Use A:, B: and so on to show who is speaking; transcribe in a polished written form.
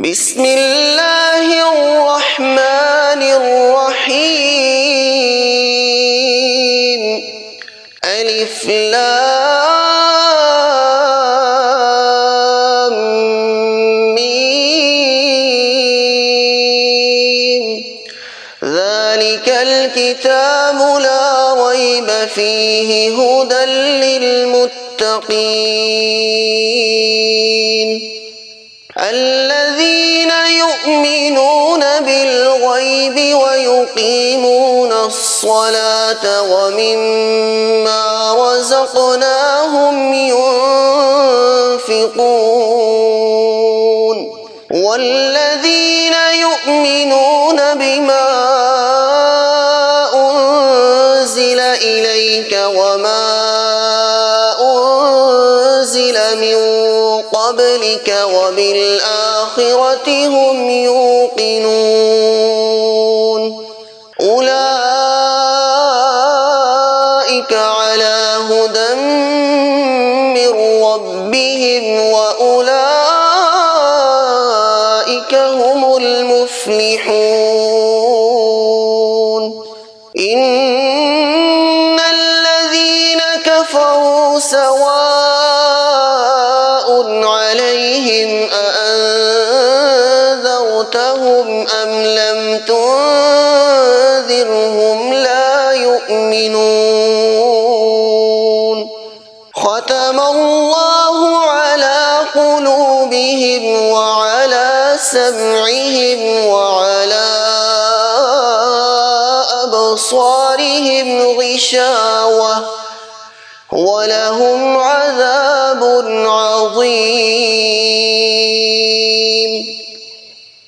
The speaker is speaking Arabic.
A: بسم الله الرحمن الرحيم. ألف لام ميم. ذلك الكتاب لا ريب فيه هدى للمتقين الذين يؤمنون بالغيب ويقيمون الصلاة ومما رزقناهم ينفقون والذين يؤمنون بما أنزل إليك وما أنزل من قبلك وبالآخرة هم يوقنون أولئك على هدى من ربهم وأولئك هم المفلحون. إن الذين كفروا سواء عليهم أأنذرتهم أم لم تنذرهم لا يؤمنون. ختم الله على قلوبهم وعلى سمعهم وعلى أبصارهم غشاوة ولهم عذاب عظيم.